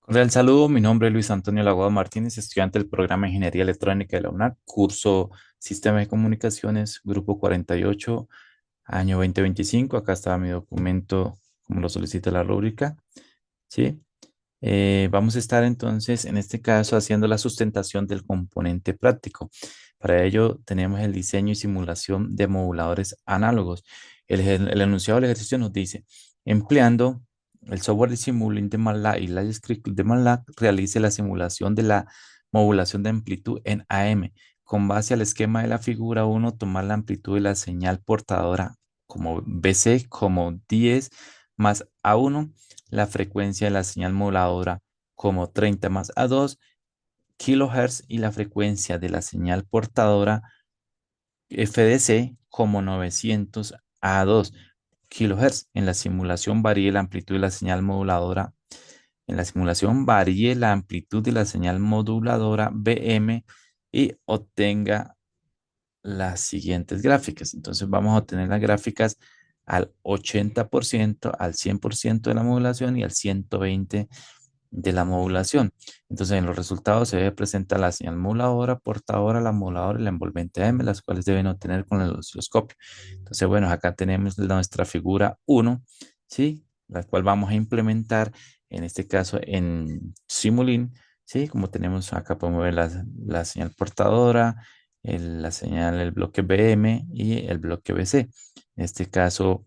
Cordial saludo, mi nombre es Luis Antonio Laguado Martínez, estudiante del programa de Ingeniería Electrónica de la UNAC, curso Sistemas de Comunicaciones, Grupo 48, año 2025. Acá está mi documento, como lo solicita la rúbrica, ¿sí? Vamos a estar entonces, en este caso, haciendo la sustentación del componente práctico. Para ello, tenemos el diseño y simulación de moduladores análogos. El enunciado del ejercicio nos dice, empleando el software de Simulink de MATLAB y LiveScript de MATLAB, realice la simulación de la modulación de amplitud en AM. Con base al esquema de la figura 1, tomar la amplitud de la señal portadora como BC, como 10 más A1, la frecuencia de la señal moduladora como 30 más A2 kilohertz y la frecuencia de la señal portadora FDC como 900 A2 kilohertz. En la simulación varíe la amplitud de la señal moduladora. En la simulación varíe la amplitud de la señal moduladora BM y obtenga las siguientes gráficas. Entonces vamos a obtener las gráficas al 80%, al 100% de la modulación y al 120% de la modulación. Entonces en los resultados se debe presentar la señal moduladora, portadora, la moduladora y la envolvente M, las cuales deben obtener con el osciloscopio. Entonces, bueno, acá tenemos nuestra figura 1, ¿sí? La cual vamos a implementar, en este caso en Simulink, ¿sí? Como tenemos acá, podemos ver la señal portadora, la señal, el bloque BM y el bloque BC. En este caso,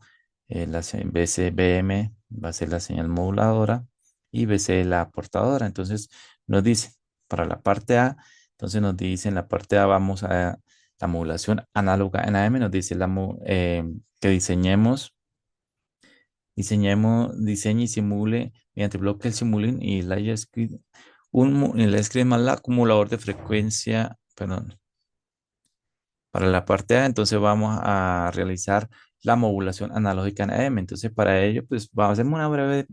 BC, BM va a ser la señal moduladora y BC la portadora. Entonces nos dice, para la parte A, entonces nos dice en la parte A vamos a la modulación análoga en AM, nos dice que diseñe y simule mediante bloque el Simulink y el script el script más el acumulador de frecuencia, perdón, para la parte A. Entonces vamos a realizar la modulación analógica en AM. Entonces para ello, pues vamos a hacer una breve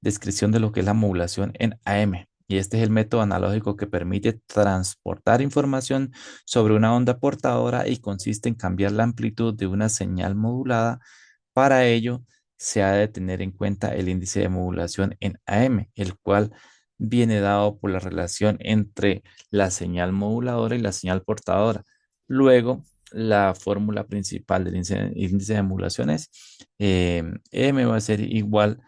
descripción de lo que es la modulación en AM. Y este es el método analógico que permite transportar información sobre una onda portadora y consiste en cambiar la amplitud de una señal modulada. Para ello, se ha de tener en cuenta el índice de modulación en AM, el cual viene dado por la relación entre la señal moduladora y la señal portadora. Luego, la fórmula principal del índice de modulación es M va a ser igual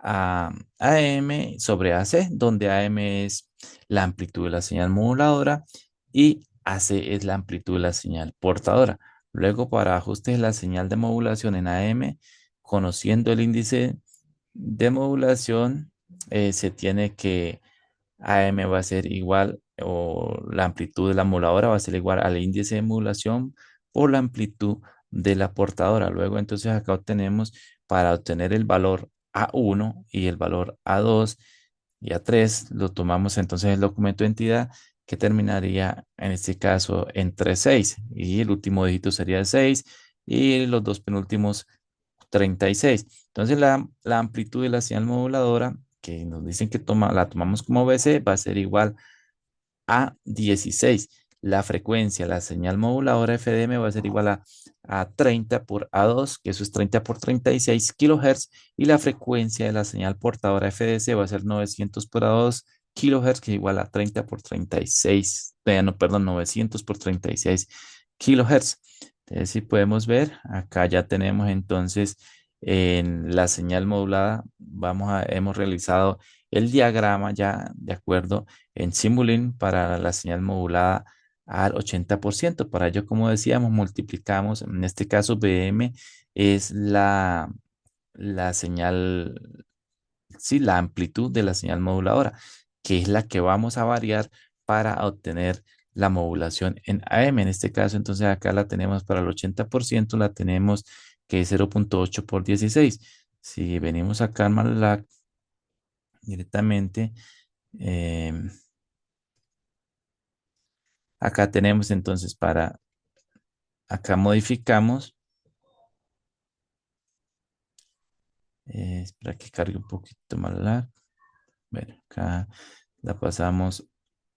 a AM sobre AC, donde AM es la amplitud de la señal moduladora y AC es la amplitud de la señal portadora. Luego, para ajustes de la señal de modulación en AM, conociendo el índice de modulación, se tiene que AM va a ser igual, o la amplitud de la moduladora va a ser igual al índice de modulación por la amplitud de la portadora. Luego, entonces, acá obtenemos, para obtener el valor A1 y el valor A2 y A3, lo tomamos entonces el documento de entidad, que terminaría en este caso en 36 y el último dígito sería 6 y los dos penúltimos 36. Entonces la amplitud de la señal moduladora, que nos dicen que la tomamos como BC, va a ser igual a 16. La frecuencia, la señal moduladora FDM va a ser igual a 30 por A2, que eso es 30 por 36 kilohertz, y la frecuencia de la señal portadora FDC va a ser 900 por A2 kilohertz, que es igual a 30 por 36, no, perdón, 900 por 36 kilohertz. Entonces, si podemos ver, acá ya tenemos entonces en la señal modulada, hemos realizado el diagrama ya de acuerdo en Simulink para la señal modulada al 80%. Para ello, como decíamos, multiplicamos, en este caso BM es la señal, sí, la amplitud de la señal moduladora, que es la que vamos a variar para obtener la modulación en AM. En este caso, entonces acá la tenemos para el 80%, la tenemos que es 0.8 por 16. Si venimos acá al MATLAB directamente, em, acá tenemos entonces acá modificamos, espera que cargue un poquito más la, bueno, acá la pasamos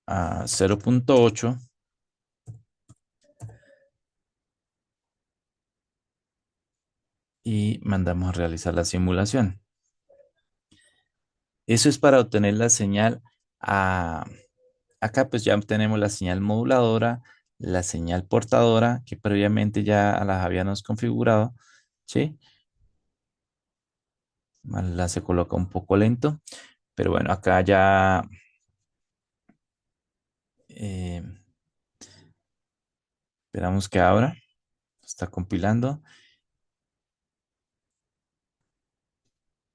a 0.8 y mandamos a realizar la simulación. Eso es para obtener la señal a... Acá pues ya tenemos la señal moduladora, la señal portadora, que previamente ya las habíamos configurado, ¿sí? La se coloca un poco lento, pero bueno, acá ya eh, esperamos que abra, está compilando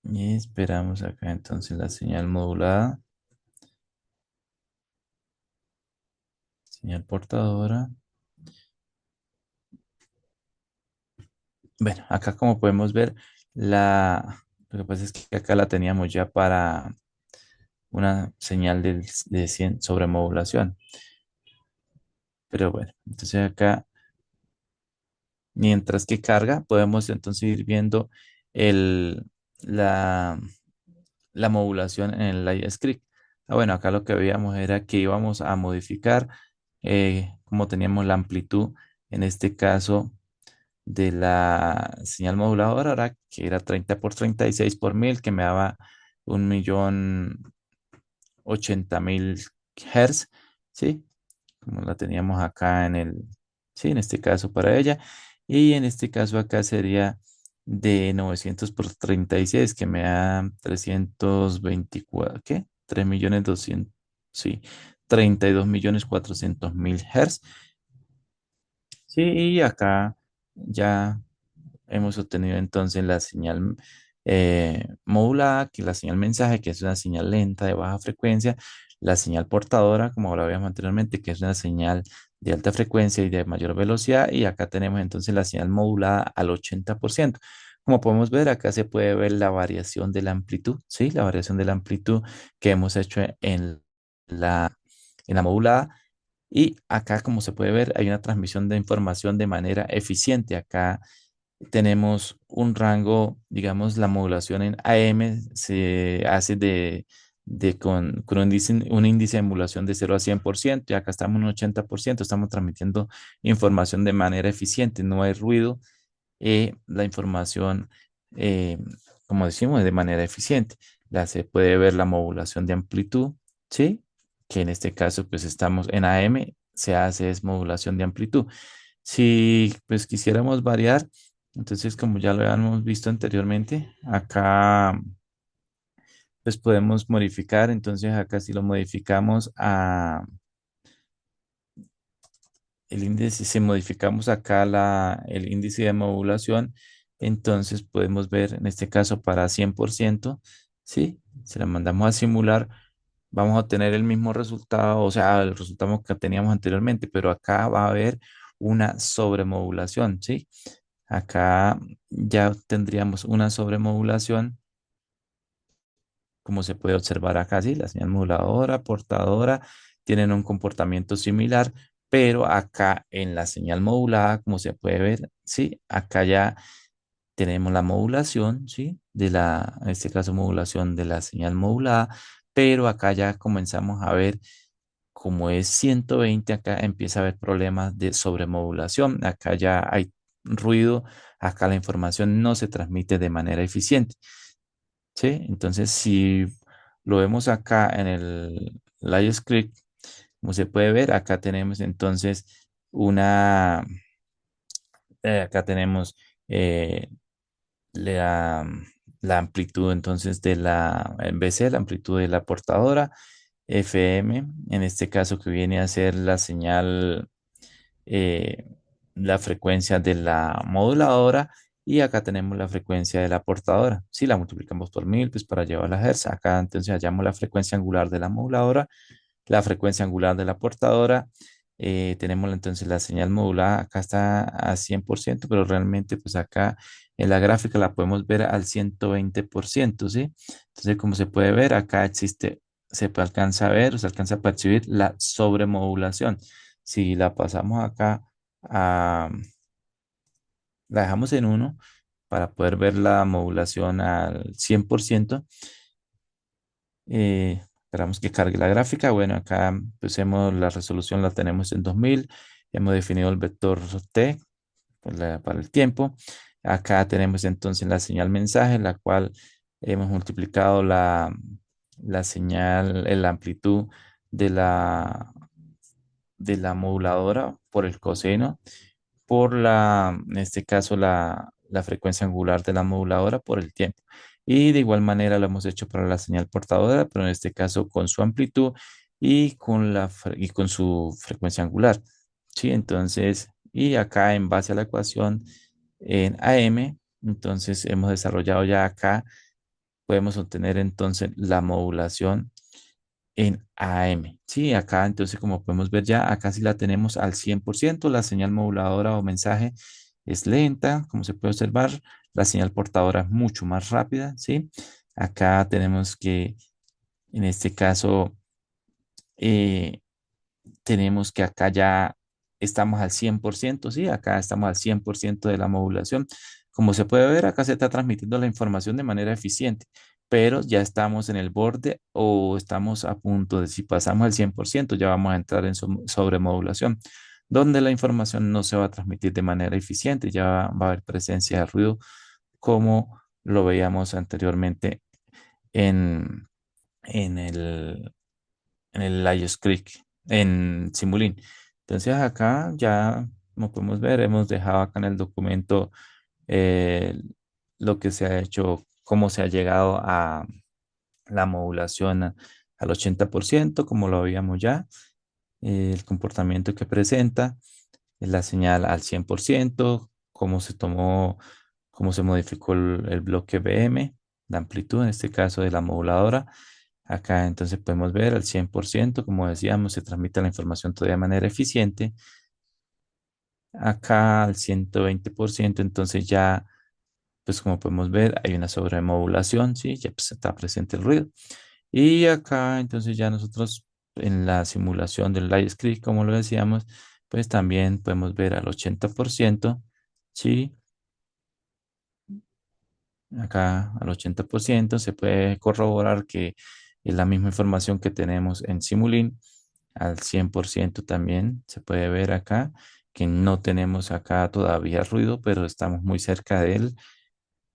y esperamos acá entonces la señal modulada, señal portadora. Bueno, acá como podemos ver, lo que pasa es que acá la teníamos ya para una señal de 100 sobre modulación. Pero bueno, entonces acá, mientras que carga, podemos entonces ir viendo el, la, la modulación en el Live Script. Bueno, acá lo que veíamos era que íbamos a modificar como teníamos la amplitud, en este caso, de la señal moduladora, ahora que era 30 por 36 por 1000, que me daba 1.080.000 Hz, ¿sí? Como la teníamos acá sí, en este caso para ella. Y en este caso acá sería de 900 por 36 que me da 324, ¿qué? 3.200.000, sí, 32.400.000 Hz. Sí, y acá ya hemos obtenido entonces la señal modulada, que es la señal mensaje, que es una señal lenta de baja frecuencia, la señal portadora, como lo habíamos anteriormente, que es una señal de alta frecuencia y de mayor velocidad, y acá tenemos entonces la señal modulada al 80%. Como podemos ver, acá se puede ver la variación de la amplitud, ¿sí? La variación de la amplitud que hemos hecho en la modulada. Y acá, como se puede ver, hay una transmisión de información de manera eficiente. Acá tenemos un rango, digamos, la modulación en AM se hace con un índice de emulación de 0 a 100%, y acá estamos en un 80%, estamos transmitiendo información de manera eficiente, no hay ruido, la información, eh, como decimos, de manera eficiente. Se puede ver la modulación de amplitud, ¿sí? Que en este caso, pues estamos en AM, se hace es modulación de amplitud. Si pues quisiéramos variar, entonces como ya lo habíamos visto anteriormente, acá pues podemos modificar, entonces acá si lo modificamos a el índice, si modificamos acá el índice de modulación, entonces podemos ver en este caso para 100%, ¿sí? Si la mandamos a simular, vamos a obtener el mismo resultado, o sea, el resultado que teníamos anteriormente, pero acá va a haber una sobremodulación, ¿sí? Acá ya tendríamos una sobremodulación, como se puede observar acá, sí, la señal moduladora, portadora, tienen un comportamiento similar, pero acá en la señal modulada, como se puede ver, sí, acá ya tenemos la modulación, sí, en este caso modulación de la señal modulada, pero acá ya comenzamos a ver, como es 120, acá empieza a haber problemas de sobremodulación, acá ya hay ruido, acá la información no se transmite de manera eficiente. ¿Sí? Entonces, si lo vemos acá en el Live Script, como se puede ver, acá tenemos entonces acá tenemos eh, la, la amplitud entonces en vez de la amplitud de la portadora, FM, en este caso que viene a ser la señal, eh, la frecuencia de la moduladora, y acá tenemos la frecuencia de la portadora. Si la multiplicamos por 1000, pues para llevar a hertz, acá entonces hallamos la frecuencia angular de la moduladora, la frecuencia angular de la portadora. Tenemos entonces la señal modulada, acá está a 100%, pero realmente pues acá en la gráfica la podemos ver al 120%, ¿sí? Entonces, como se puede ver, acá alcanza a ver, o se alcanza a percibir la sobremodulación. Si la pasamos acá la dejamos en uno para poder ver la modulación al 100%. Esperamos que cargue la gráfica. Bueno, acá pues la resolución la tenemos en 2000. Hemos definido el vector T pues, para el tiempo. Acá tenemos entonces la señal mensaje, la cual hemos multiplicado la señal, la amplitud de la moduladora por el coseno, en este caso, la frecuencia angular de la moduladora por el tiempo. Y de igual manera lo hemos hecho para la señal portadora, pero en este caso con su amplitud y y con su frecuencia angular. Sí, entonces, y acá en base a la ecuación en AM, entonces hemos desarrollado ya acá, podemos obtener entonces la modulación en AM. Sí, acá entonces como podemos ver ya, acá sí la tenemos al 100%. La señal moduladora o mensaje es lenta, como se puede observar. La señal portadora es mucho más rápida, ¿sí? Acá tenemos que, en este caso, eh, tenemos que acá ya estamos al 100%, ¿sí? Acá estamos al 100% de la modulación. Como se puede ver, acá se está transmitiendo la información de manera eficiente, pero ya estamos en el borde o estamos a punto de, si pasamos al 100%, ya vamos a entrar en sobremodulación, donde la información no se va a transmitir de manera eficiente, ya va a haber presencia de ruido, como lo veíamos anteriormente en, en el en el Lions Creek, en Simulín. Entonces acá ya, como podemos ver, hemos dejado acá en el documento eh, lo que se ha hecho, cómo se ha llegado a la modulación al 80%, como lo habíamos ya, el comportamiento que presenta, la señal al 100%, cómo se tomó, cómo se modificó el bloque BM, la amplitud en este caso de la moduladora. Acá entonces podemos ver al 100%, como decíamos, se transmite la información todavía de manera eficiente. Acá al 120%, entonces ya, pues como podemos ver, hay una sobremodulación, ¿sí? Ya pues, está presente el ruido. Y acá entonces ya nosotros en la simulación del light script, como lo decíamos, pues también podemos ver al 80%, ¿sí? Acá al 80% se puede corroborar que es la misma información que tenemos en Simulink. Al 100% también se puede ver acá que no tenemos acá todavía ruido, pero estamos muy cerca de él.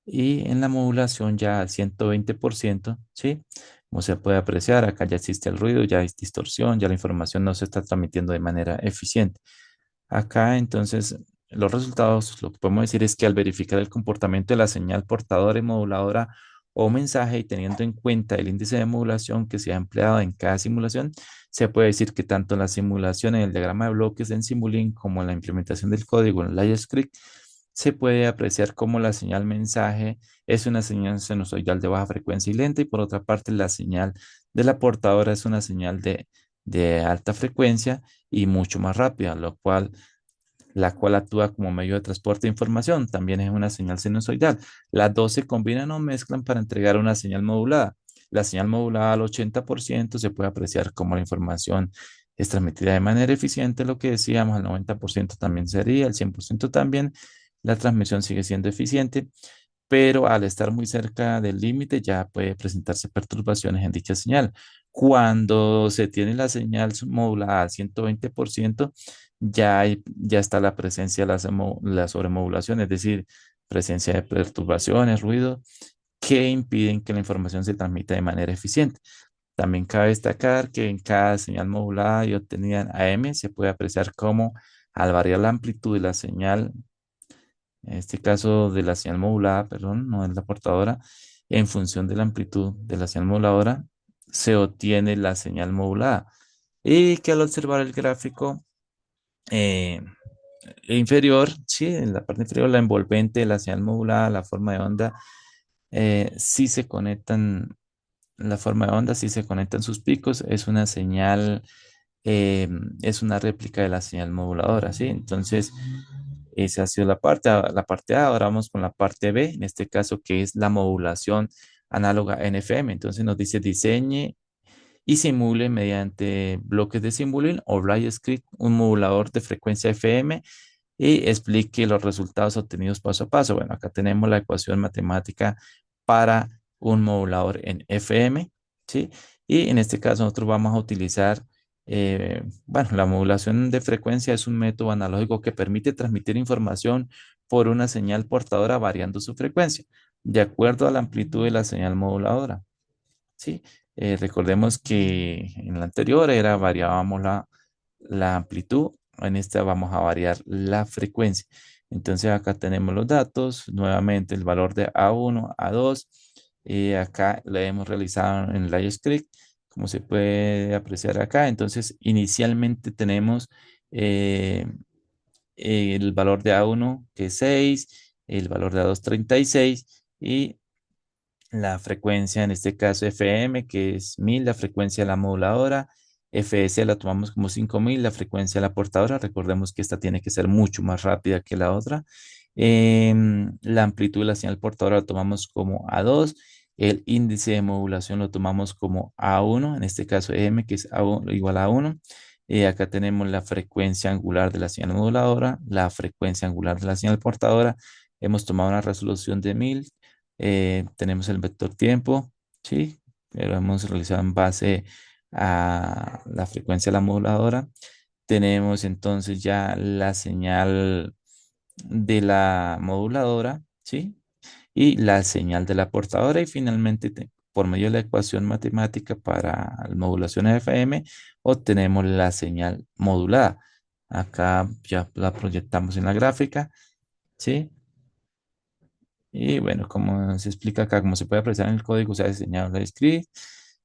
Y en la modulación ya al 120%, ¿sí? Como se puede apreciar, acá ya existe el ruido, ya hay distorsión, ya la información no se está transmitiendo de manera eficiente. Acá entonces los resultados, lo que podemos decir es que al verificar el comportamiento de la señal portadora y moduladora o mensaje y teniendo en cuenta el índice de modulación que se ha empleado en cada simulación, se puede decir que tanto en la simulación en el diagrama de bloques en Simulink como en la implementación del código en LiveScript se puede apreciar cómo la señal mensaje es una señal sinusoidal de baja frecuencia y lenta y por otra parte la señal de la portadora es una señal de alta frecuencia y mucho más rápida, la cual actúa como medio de transporte de información. También es una señal sinusoidal. Las dos se combinan o mezclan para entregar una señal modulada. La señal modulada al 80% se puede apreciar como la información es transmitida de manera eficiente, lo que decíamos, al 90% también sería, al 100% también, la transmisión sigue siendo eficiente, pero al estar muy cerca del límite ya puede presentarse perturbaciones en dicha señal. Cuando se tiene la señal modulada al 120%, ya está la presencia de la sobremodulación, es decir, presencia de perturbaciones, ruido, que impiden que la información se transmita de manera eficiente. También cabe destacar que en cada señal modulada y obtenida en AM se puede apreciar cómo al variar la amplitud de la señal, en este caso de la señal modulada, perdón, no es la portadora, en función de la amplitud de la señal moduladora, se obtiene la señal modulada. Y que al observar el gráfico eh, inferior, sí, en la parte inferior, la envolvente de la señal modulada, la forma de onda, sí se conectan, la forma de onda, sí se conectan sus picos, es una señal, eh, es una réplica de la señal moduladora, ¿sí? Entonces, esa ha sido la parte A. Ahora vamos con la parte B, en este caso que es la modulación análoga NFM. Entonces nos dice diseñe y simule mediante bloques de Simulink o Script un modulador de frecuencia FM y explique los resultados obtenidos paso a paso. Bueno, acá tenemos la ecuación matemática para un modulador en FM, ¿sí? Y en este caso nosotros vamos a utilizar, bueno, la modulación de frecuencia es un método analógico que permite transmitir información por una señal portadora variando su frecuencia, de acuerdo a la amplitud de la señal moduladora. ¿sí? Recordemos que en la anterior era variábamos la amplitud, en esta vamos a variar la frecuencia. Entonces acá tenemos los datos, nuevamente el valor de A1, A2, acá lo hemos realizado en Script, como se puede apreciar acá. Entonces inicialmente tenemos eh, el valor de A1 que es 6, el valor de A2 36 y la frecuencia, en este caso FM, que es 1000 la frecuencia de la moduladora, FS la tomamos como 5000 la frecuencia de la portadora, recordemos que esta tiene que ser mucho más rápida que la otra. La amplitud de la señal portadora la tomamos como A2, el índice de modulación lo tomamos como A1, en este caso M, que es A1, igual a 1. Acá tenemos la frecuencia angular de la señal moduladora, la frecuencia angular de la señal portadora. Hemos tomado una resolución de 1000. Tenemos el vector tiempo, ¿sí? Lo hemos realizado en base a la frecuencia de la moduladora. Tenemos entonces ya la señal de la moduladora, ¿sí? Y la señal de la portadora. Y finalmente, por medio de la ecuación matemática para la modulación FM, obtenemos la señal modulada. Acá ya la proyectamos en la gráfica, ¿sí? Y bueno, como se explica acá, como se puede apreciar en el código, se ha diseñado la script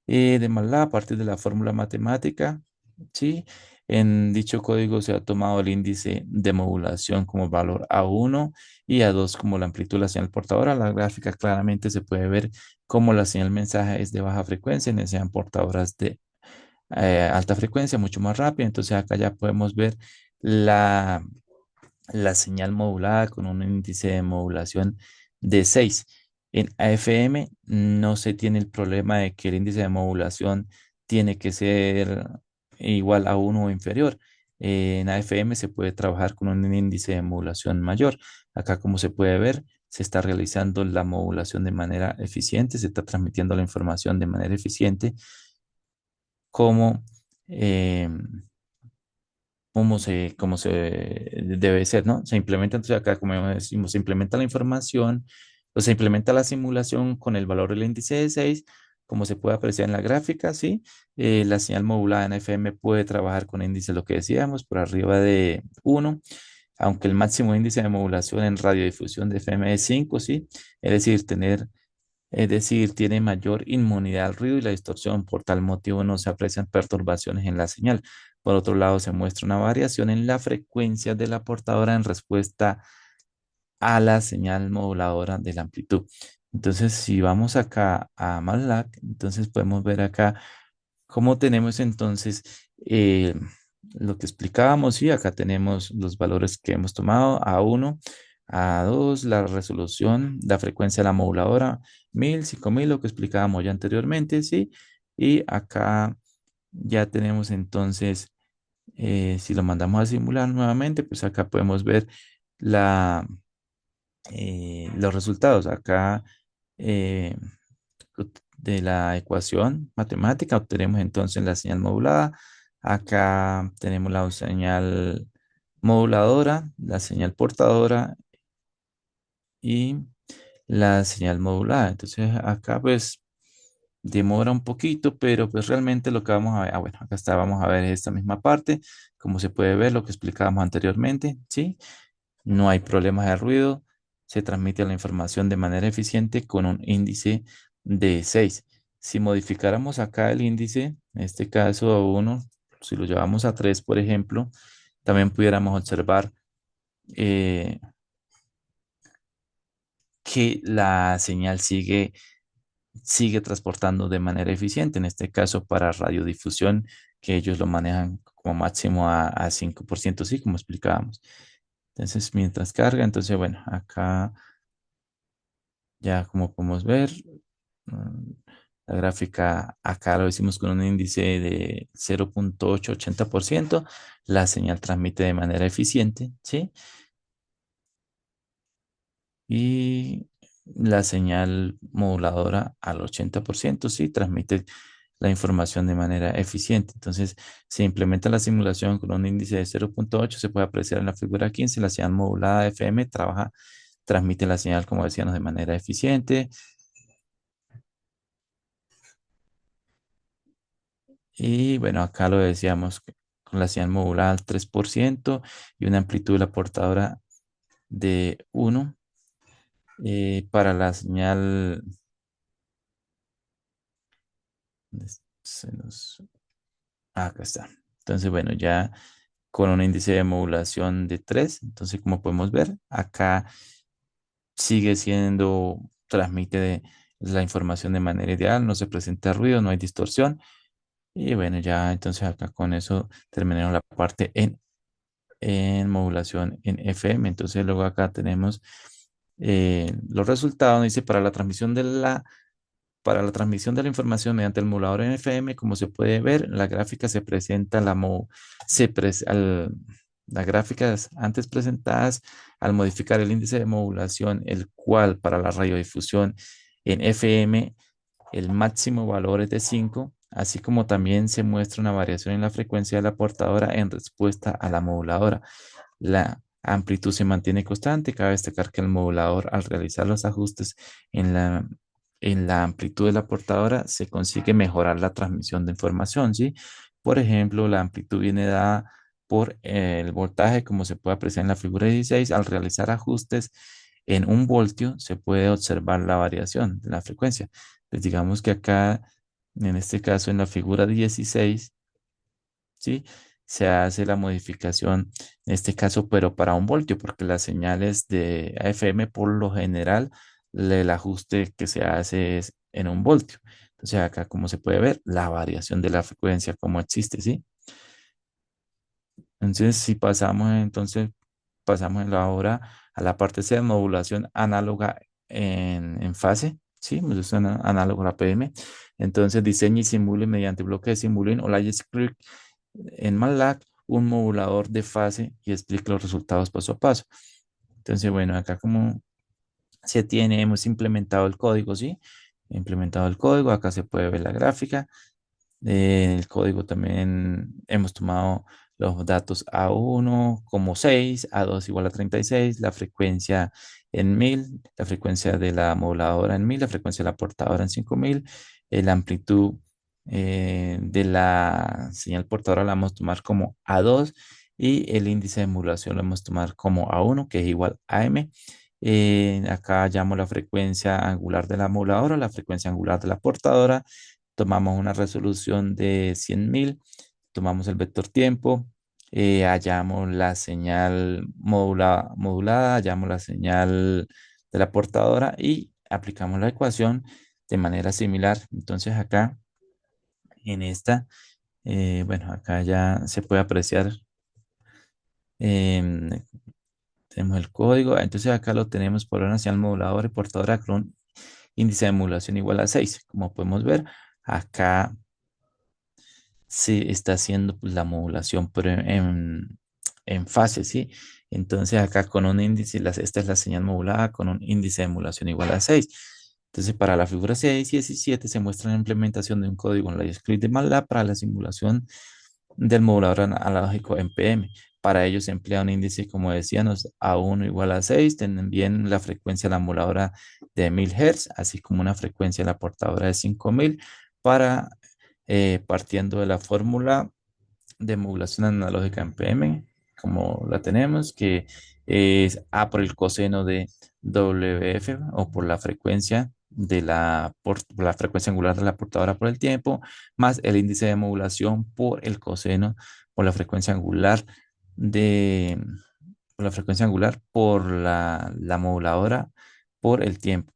de MATLAB a partir de la fórmula matemática. ¿Sí? En dicho código se ha tomado el índice de modulación como valor A1 y A2 como la amplitud de la señal portadora. La gráfica claramente se puede ver cómo la señal mensaje es de baja frecuencia, necesitan portadoras de alta frecuencia, mucho más rápida. Entonces acá ya podemos ver la la señal modulada con un índice de modulación de 6. En AFM no se tiene el problema de que el índice de modulación tiene que ser igual a uno o inferior. En AFM se puede trabajar con un índice de modulación mayor. Acá, como se puede ver, se está realizando la modulación de manera eficiente, se está transmitiendo la información de manera eficiente, como cómo se debe ser, ¿no? Se implementa, entonces acá, como decimos, se implementa la información, o se implementa la simulación con el valor del índice de 6, como se puede apreciar en la gráfica, ¿sí? La señal modulada en FM puede trabajar con índice, lo que decíamos, por arriba de 1, aunque el máximo índice de modulación en radiodifusión de FM es 5, ¿sí? Es decir, tiene mayor inmunidad al ruido y la distorsión. Por tal motivo no se aprecian perturbaciones en la señal. Por otro lado, se muestra una variación en la frecuencia de la portadora en respuesta a la señal moduladora de la amplitud. Entonces, si vamos acá a MATLAB, entonces podemos ver acá cómo tenemos entonces lo que explicábamos. Y acá tenemos los valores que hemos tomado: A1, A2, la resolución, la frecuencia de la moduladora, 1000, 5000, lo que explicábamos ya anteriormente, ¿sí? Y acá ya tenemos entonces, si lo mandamos a simular nuevamente, pues acá podemos ver la, los resultados. Acá eh, de la ecuación matemática obtenemos entonces la señal modulada. Acá tenemos la señal moduladora, la señal portadora y la señal modulada. Entonces acá pues demora un poquito, pero pues realmente lo que vamos a ver, bueno, acá está, vamos a ver esta misma parte, como se puede ver lo que explicábamos anteriormente, ¿sí? No hay problemas de ruido, se transmite la información de manera eficiente con un índice de 6. Si modificáramos acá el índice, en este caso a 1, si lo llevamos a 3, por ejemplo, también pudiéramos observar eh, que la señal sigue transportando de manera eficiente, en este caso para radiodifusión, que ellos lo manejan como máximo a 5%, sí, como explicábamos. Entonces, mientras carga, entonces, bueno, acá ya como podemos ver, mm, la gráfica acá lo hicimos con un índice de 0,880%. La señal transmite de manera eficiente, ¿sí? Y la señal moduladora al 80%, sí, transmite la información de manera eficiente. Entonces, se implementa la simulación con un índice de 0,8, se puede apreciar en la figura 15, la señal modulada FM transmite la señal, como decíamos, de manera eficiente. Y bueno, acá lo decíamos con la señal modulada al 3% y una amplitud de la portadora de 1 para la señal. Se nos- Acá está. Entonces, bueno, ya con un índice de modulación de 3. Entonces, como podemos ver, acá sigue siendo, transmite la información de manera ideal, no se presenta ruido, no hay distorsión. Y bueno, ya entonces acá con eso terminaron la parte en modulación en FM. Entonces luego acá tenemos los resultados. Dice para la transmisión de la información mediante el modulador en FM, como se puede ver, la gráfica se presenta se pres- al- las gráficas antes presentadas al modificar el índice de modulación, el cual para la radiodifusión en FM el máximo valor es de 5, así como también se muestra una variación en la frecuencia de la portadora en respuesta a la moduladora. La amplitud se mantiene constante. Cabe destacar que el modulador, al realizar los ajustes en la amplitud de la portadora, se consigue mejorar la transmisión de información, ¿sí? Por ejemplo, la amplitud viene dada por el voltaje, como se puede apreciar en la figura 16. Al realizar ajustes en 1 voltio, se puede observar la variación de la frecuencia. Pues digamos que acá, en este caso, en la figura 16, ¿sí? Se hace la modificación, en este caso, pero para 1 voltio, porque las señales de AFM, por lo general, el ajuste que se hace es en 1 voltio. Entonces, acá, como se puede ver, la variación de la frecuencia, como existe, ¿sí? Entonces, si pasamos, entonces, pasamos en la hora a la parte C, modulación análoga en fase, ¿sí? Modulación análoga a PM. Entonces, diseña y simule mediante bloque de Simulink o Light Script en MATLAB un modulador de fase y explica los resultados paso a paso. Entonces, bueno, acá como hemos implementado el código, ¿sí? Implementado el código, acá se puede ver la gráfica. En el código también hemos tomado los datos A1 como 6, A2 igual a 36, la frecuencia en 1000, la frecuencia de la moduladora en 1000, la frecuencia de la portadora en 5000, la amplitud de la señal portadora la vamos a tomar como A2 y el índice de modulación lo vamos a tomar como A1, que es igual a M. Acá llamo la frecuencia angular de la moduladora, la frecuencia angular de la portadora. Tomamos una resolución de 100.000, tomamos el vector tiempo, hallamos la señal modulada, hallamos la señal de la portadora y aplicamos la ecuación de manera similar. Entonces acá en esta, bueno, acá ya se puede apreciar, em, tenemos el código. Entonces acá lo tenemos por una señal moduladora y portadora con un índice de modulación igual a 6. Como podemos ver, acá se está haciendo pues, la modulación, pero en fase, ¿sí? Entonces acá con un índice, esta es la señal modulada con un índice de modulación igual a 6. Entonces para la figura 6 y 17 se muestra la implementación de un código en la script de MATLAB para la simulación del modulador analógico en PM. Para ello se emplea un índice, como decíamos, A1 igual a 6, también la frecuencia de la moduladora de 1000 Hz, así como una frecuencia de la portadora de 5000 para partiendo de la fórmula de modulación analógica en PM, como la tenemos, que es A por el coseno de WF o por la frecuencia por la frecuencia angular de la portadora por el tiempo, más el índice de modulación por el coseno por la frecuencia angular de por la frecuencia angular por la moduladora por el tiempo.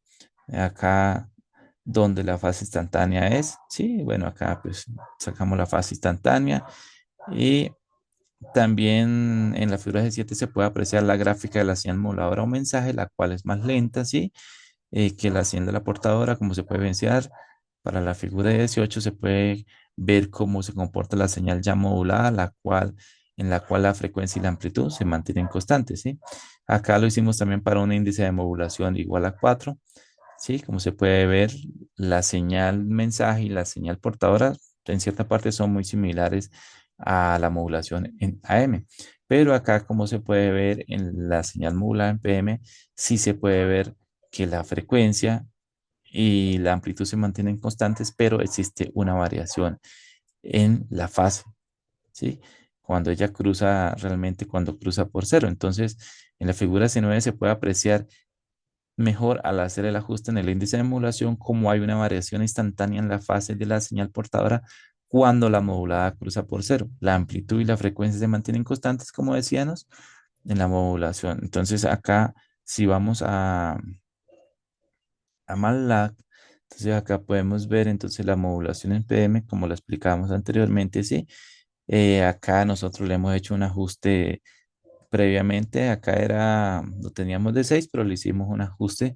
Acá donde la fase instantánea es, sí, bueno, acá pues sacamos la fase instantánea y también en la figura G7 se puede apreciar la gráfica de la señal moduladora o mensaje, la cual es más lenta, ¿sí? Que la señal de la portadora, como se puede evidenciar. Para la figura 18 se puede ver cómo se comporta la señal ya modulada, en la cual la frecuencia y la amplitud se mantienen constantes, ¿sí? Acá lo hicimos también para un índice de modulación igual a 4, ¿sí? Como se puede ver, la señal mensaje y la señal portadora en cierta parte son muy similares a la modulación en AM. Pero acá, como se puede ver en la señal modulada en PM, sí se puede ver que la frecuencia y la amplitud se mantienen constantes, pero existe una variación en la fase, ¿sí? Cuando ella cruza, realmente cuando cruza por cero. Entonces, en la figura C9 se puede apreciar mejor al hacer el ajuste en el índice de modulación, como hay una variación instantánea en la fase de la señal portadora cuando la modulada cruza por cero. La amplitud y la frecuencia se mantienen constantes, como decíamos, en la modulación. Entonces, acá, si vamos a MATLAB, entonces acá podemos ver entonces la modulación en PM, como lo explicábamos anteriormente, ¿sí? Acá nosotros le hemos hecho un ajuste previamente, acá era, lo teníamos de 6 pero le hicimos un ajuste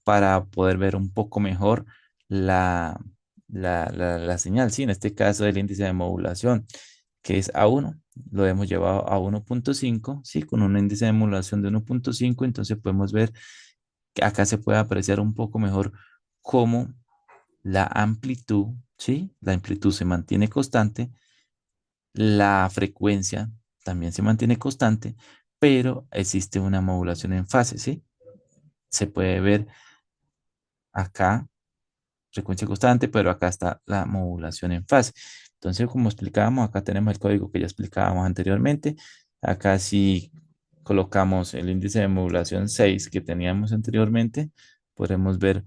para poder ver un poco mejor la, la señal, ¿sí? En este caso el índice de modulación, que es A1, lo hemos llevado a 1.5, ¿sí? Con un índice de modulación de 1.5, entonces podemos ver que acá se puede apreciar un poco mejor cómo la amplitud, ¿sí? La amplitud se mantiene constante, la frecuencia también se mantiene constante, pero existe una modulación en fase, ¿sí? Se puede ver acá, frecuencia constante, pero acá está la modulación en fase. Entonces, como explicábamos, acá tenemos el código que ya explicábamos anteriormente. Acá si colocamos el índice de modulación 6 que teníamos anteriormente, podremos ver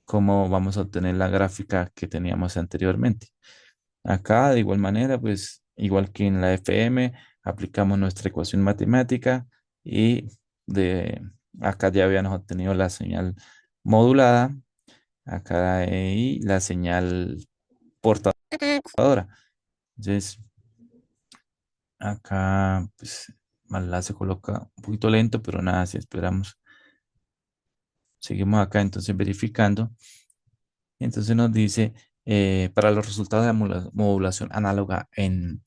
cómo vamos a obtener la gráfica que teníamos anteriormente. Acá, de igual manera, pues igual que en la FM, aplicamos nuestra ecuación matemática y de acá ya habíamos obtenido la señal modulada, acá y la señal portadora. Entonces, acá, pues, la se coloca un poquito lento, pero nada, si esperamos, seguimos acá entonces verificando. Entonces nos dice, para los resultados de la modulación análoga en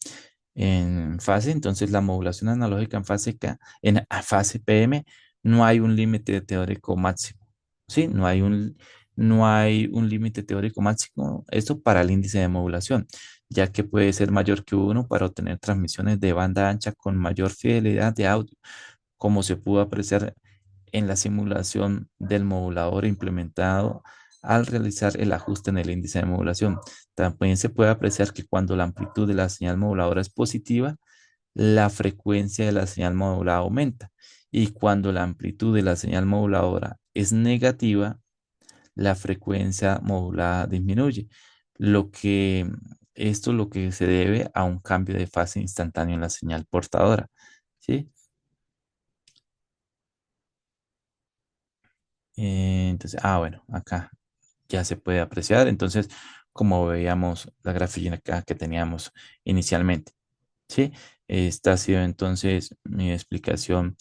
fase, entonces la modulación analógica en fase K, en a fase PM, no hay un límite teórico máximo, ¿sí? No hay un límite teórico máximo, esto para el índice de modulación, ya que puede ser mayor que uno para obtener transmisiones de banda ancha con mayor fidelidad de audio, como se pudo apreciar en la simulación del modulador implementado al realizar el ajuste en el índice de modulación. También se puede apreciar que cuando la amplitud de la señal moduladora es positiva, la frecuencia de la señal modulada aumenta. Y cuando la amplitud de la señal moduladora es negativa, la frecuencia modulada disminuye. Lo que, esto es lo que se debe a un cambio de fase instantáneo en la señal portadora. ¿Sí? Entonces, bueno, acá ya se puede apreciar. Entonces, como veíamos la gráfica que teníamos inicialmente, ¿sí? Esta ha sido entonces mi explicación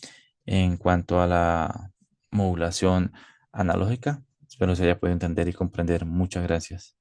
en cuanto a la modulación analógica. Espero se haya podido entender y comprender. Muchas gracias.